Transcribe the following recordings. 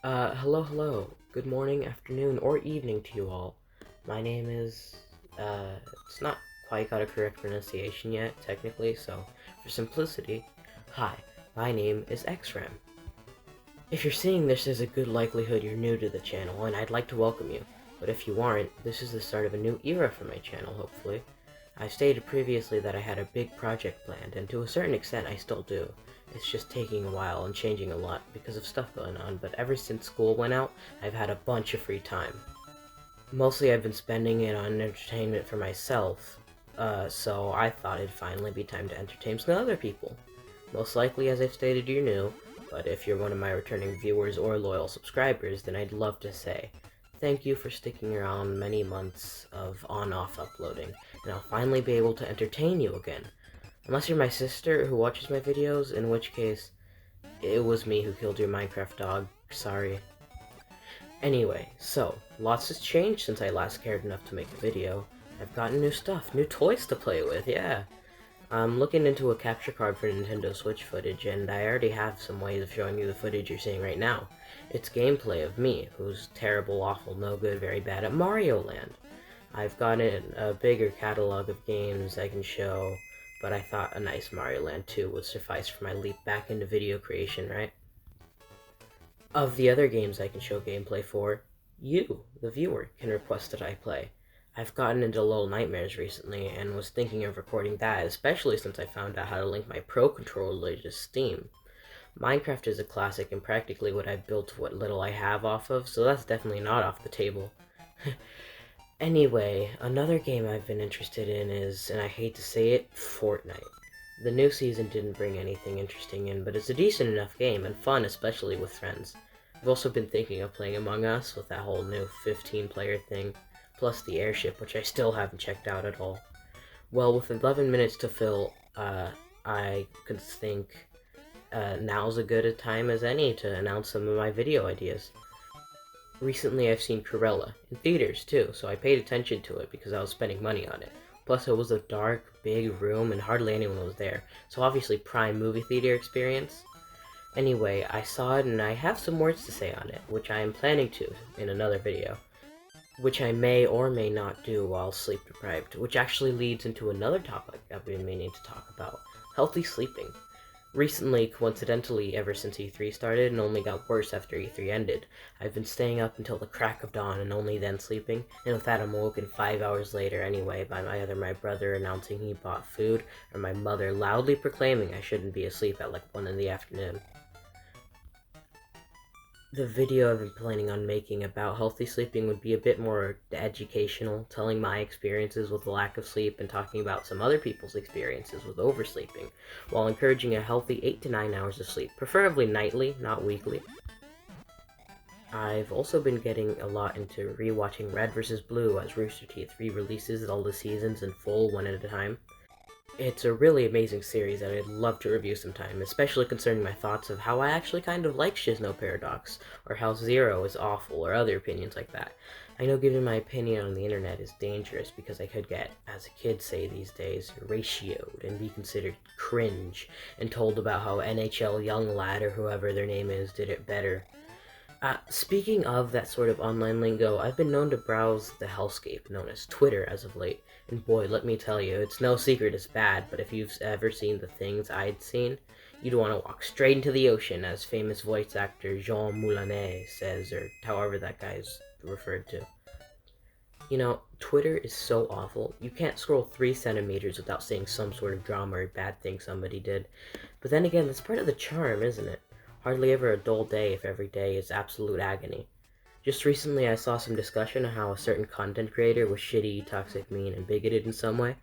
Hello. Good morning, afternoon, or evening to you all. My name is, it's not quite got a correct pronunciation yet, technically, so for simplicity, hi, my name is XRAM. If you're seeing this, there's a good likelihood you're new to the channel, and I'd like to welcome you. But if you aren't, this is the start of a new era for my channel, hopefully. I stated previously that I had a big project planned, and to a certain extent I still do. It's just taking a while and changing a lot because of stuff going on, but ever since school went out, I've had a bunch of free time. Mostly I've been spending it on entertainment for myself, so I thought it'd finally be time to entertain some other people. Most likely, as I've stated, you're new, but if you're one of my returning viewers or loyal subscribers, then I'd love to say thank you for sticking around many months of on-off uploading, and I'll finally be able to entertain you again. Unless you're my sister who watches my videos, in which case, it was me who killed your Minecraft dog. Sorry. Anyway, so, lots has changed since I last cared enough to make a video. I've gotten new stuff, new toys to play with, yeah. I'm looking into a capture card for Nintendo Switch footage, and I already have some ways of showing you the footage you're seeing right now. It's gameplay of me, who's terrible, awful, no good, very bad at Mario Land. I've gotten a bigger catalog of games I can show, but I thought a nice Mario Land 2 would suffice for my leap back into video creation, right? Of the other games I can show gameplay for, you, the viewer, can request that I play. I've gotten into Little Nightmares recently, and was thinking of recording that, especially since I found out how to link my Pro Controller to Steam. Minecraft is a classic and practically what I've built what little I have off of, so that's definitely not off the table. Anyway, another game I've been interested in is, and I hate to say it, Fortnite. The new season didn't bring anything interesting in, but it's a decent enough game and fun, especially with friends. I've also been thinking of playing Among Us with that whole new 15-player thing, plus the airship, which I still haven't checked out at all. Well, with 11 minutes to fill, I could think now's as good a time as any to announce some of my video ideas. Recently I've seen Cruella, in theaters too, so I paid attention to it because I was spending money on it. Plus it was a dark, big room and hardly anyone was there, so obviously prime movie theater experience. Anyway, I saw it and I have some words to say on it, which I am planning to in another video, which I may or may not do while sleep deprived, which actually leads into another topic I've been meaning to talk about, healthy sleeping. Recently, coincidentally, ever since E3 started and only got worse after E3 ended, I've been staying up until the crack of dawn and only then sleeping, and with that I'm awoken 5 hours later anyway by either my brother announcing he bought food or my mother loudly proclaiming I shouldn't be asleep at like 1 in the afternoon. The video I've been planning on making about healthy sleeping would be a bit more educational, telling my experiences with lack of sleep and talking about some other people's experiences with oversleeping, while encouraging a healthy 8 to 9 hours of sleep, preferably nightly, not weekly. I've also been getting a lot into rewatching Red vs. Blue as Rooster Teeth re-releases all the seasons in full one at a time. It's a really amazing series that I'd love to review sometime, especially concerning my thoughts of how I actually kind of like Shizno Paradox, or how Zero is awful, or other opinions like that. I know giving my opinion on the internet is dangerous because I could get, as kids say these days, ratioed and be considered cringe and told about how NHL Young Lad or whoever their name is did it better. Speaking of that sort of online lingo, I've been known to browse the hellscape known as Twitter as of late, and boy, let me tell you, it's no secret it's bad, but if you've ever seen the things I'd seen, you'd want to walk straight into the ocean, as famous voice actor Jean Moulin says, or however that guy's referred to. You know, Twitter is so awful, you can't scroll 3 centimeters without seeing some sort of drama or bad thing somebody did. But then again, that's part of the charm, isn't it? Hardly ever a dull day if every day is absolute agony. Just recently I saw some discussion on how a certain content creator was shitty, toxic, mean, and bigoted in some way,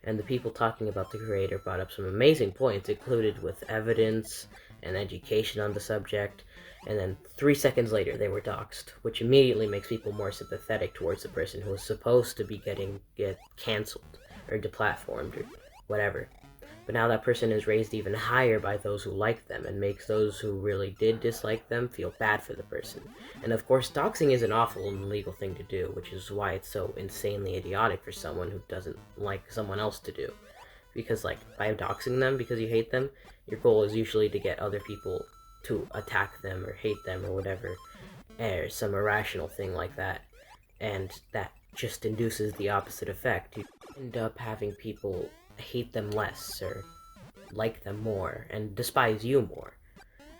and the people talking about the creator brought up some amazing points, included with evidence and education on the subject, and then 3 seconds later they were doxxed, which immediately makes people more sympathetic towards the person who was supposed to be get cancelled, or deplatformed, or whatever. But now that person is raised even higher by those who like them and makes those who really did dislike them feel bad for the person. And of course, doxing is an awful and illegal thing to do, which is why it's so insanely idiotic for someone who doesn't like someone else to do. Because, like, by doxing them because you hate them, your goal is usually to get other people to attack them or hate them or whatever. or some irrational thing like that, and that just induces the opposite effect. You end up having people hate them less, or like them more, and despise you more.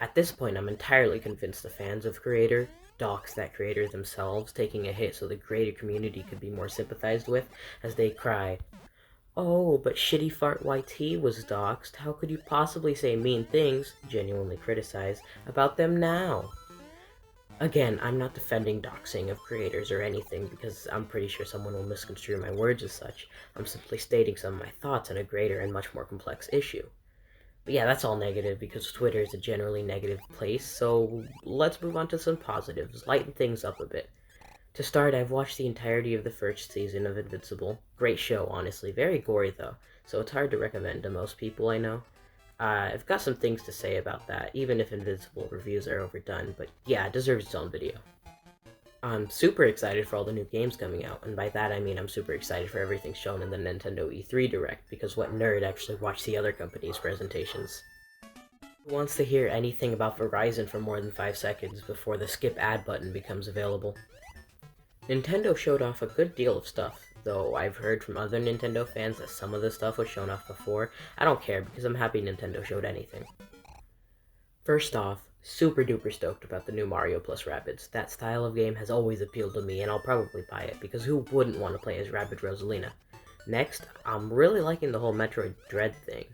At this point, I'm entirely convinced the fans of Creator dox that creator themselves, taking a hit so the greater community could be more sympathized with, as they cry, "Oh, but Shitty Fart YT was doxed. How could you possibly say mean things," genuinely criticize, "about them now?" Again, I'm not defending doxing of creators or anything, because I'm pretty sure someone will misconstrue my words as such. I'm simply stating some of my thoughts on a greater and much more complex issue. But yeah, that's all negative because Twitter is a generally negative place, so let's move on to some positives, lighten things up a bit. To start, I've watched the entirety of the first season of Invincible. Great show, honestly. Very gory, though, so it's hard to recommend to most people I know. I've got some things to say about that, even if Invincible reviews are overdone, but yeah, it deserves its own video. I'm super excited for all the new games coming out, and by that I mean I'm super excited for everything shown in the Nintendo E3 Direct, because what nerd actually watched the other companies' presentations? Who wants to hear anything about Verizon for more than 5 seconds before the skip ad button becomes available? Nintendo showed off a good deal of stuff, though I've heard from other Nintendo fans that some of the stuff was shown off before. I don't care, because I'm happy Nintendo showed anything. First off, super duper stoked about the new Mario plus Rabbids. That style of game has always appealed to me, and I'll probably buy it, because who wouldn't want to play as Rabbid Rosalina? Next, I'm really liking the whole Metroid Dread thing.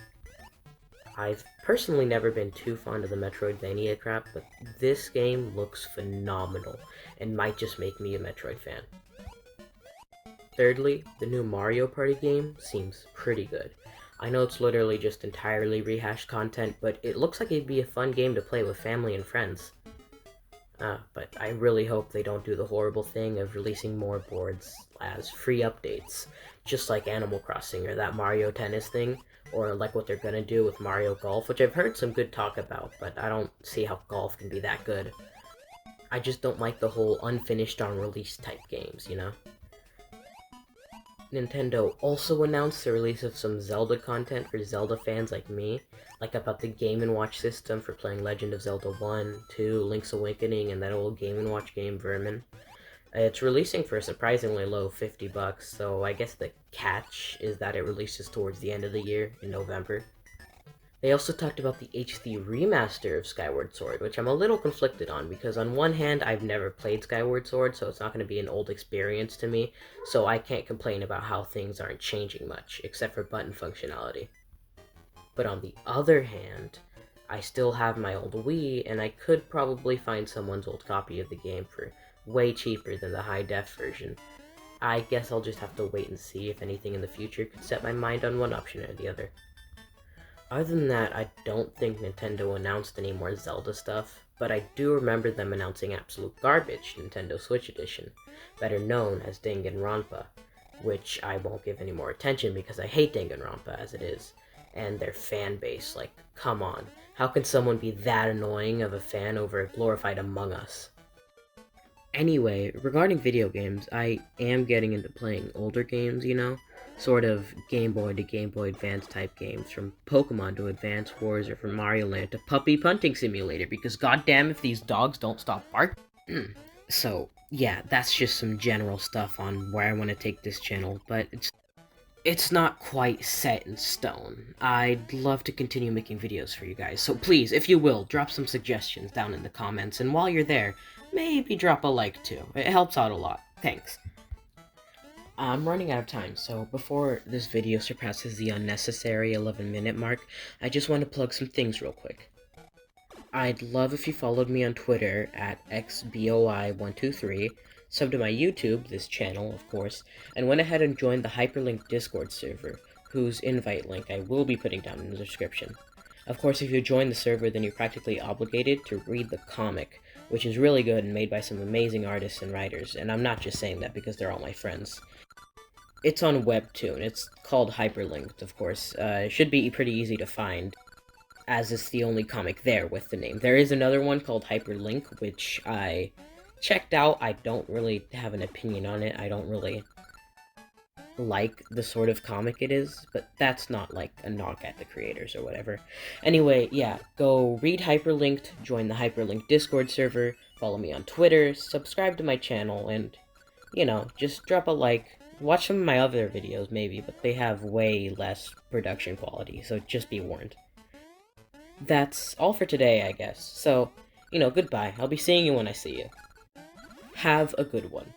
I've personally never been too fond of the Metroidvania crap, but this game looks phenomenal, and might just make me a Metroid fan. Thirdly, the new Mario Party game seems pretty good. I know it's literally just entirely rehashed content, but it looks like it'd be a fun game to play with family and friends. But I really hope they don't do the horrible thing of releasing more boards as free updates, just like Animal Crossing or that Mario Tennis thing, or like what they're gonna do with Mario Golf, which I've heard some good talk about, but I don't see how golf can be that good. I just don't like the whole unfinished on release type games, you know? Nintendo also announced the release of some Zelda content for Zelda fans like me, like about the Game & Watch system for playing Legend of Zelda 1, 2, Link's Awakening, and that old Game & Watch game Vermin. It's releasing for a surprisingly low $50, so I guess the catch is that it releases towards the end of the year, in November. They also talked about the HD remaster of Skyward Sword, which I'm a little conflicted on, because on one hand, I've never played Skyward Sword, so it's not going to be an old experience to me, so I can't complain about how things aren't changing much, except for button functionality. But on the other hand, I still have my old Wii, and I could probably find someone's old copy of the game for way cheaper than the high-def version. I guess I'll just have to wait and see if anything in the future could set my mind on one option or the other. Other than that, I don't think Nintendo announced any more Zelda stuff, but I do remember them announcing absolute garbage Nintendo Switch Edition, better known as Danganronpa, which I won't give any more attention because I hate Danganronpa as it is, and their fan base, like, come on, how can someone be that annoying of a fan over a glorified Among Us? Anyway, regarding video games, I am getting into playing older games, you know? Sort of Game Boy to Game Boy Advance type games, from Pokemon to Advance Wars, or from Mario Land to Puppy Punting Simulator, because goddamn if these dogs don't stop barking. So, yeah, that's just some general stuff on where I want to take this channel, but it's not quite set in stone. I'd love to continue making videos for you guys, so please, if you will, drop some suggestions down in the comments, and while you're there, maybe drop a like too. It helps out a lot. Thanks. I'm running out of time, so before this video surpasses the unnecessary 11-minute mark, I just want to plug some things real quick. I'd love if you followed me on Twitter at xboi123, subbed to my YouTube, this channel, of course, and went ahead and joined the hyperlinked Discord server, whose invite link I will be putting down in the description. Of course, if you join the server, then you're practically obligated to read the comic, which is really good and made by some amazing artists and writers, and I'm not just saying that because they're all my friends. It's on Webtoon. It's called Hyperlinked, of course. It should be pretty easy to find, as it's the only comic there with the name. There is another one called Hyperlink, which I checked out. I don't really have an opinion on it. I don't really like the sort of comic it is, but that's not like a knock at the creators or whatever. Anyway, yeah, go read Hyperlinked, join the Hyperlinked Discord server, follow me on Twitter, subscribe to my channel, and, just drop a like. Watch some of my other videos, maybe, but they have way less production quality, so just be warned. That's all for today, I guess. So, goodbye. I'll be seeing you when I see you. Have a good one.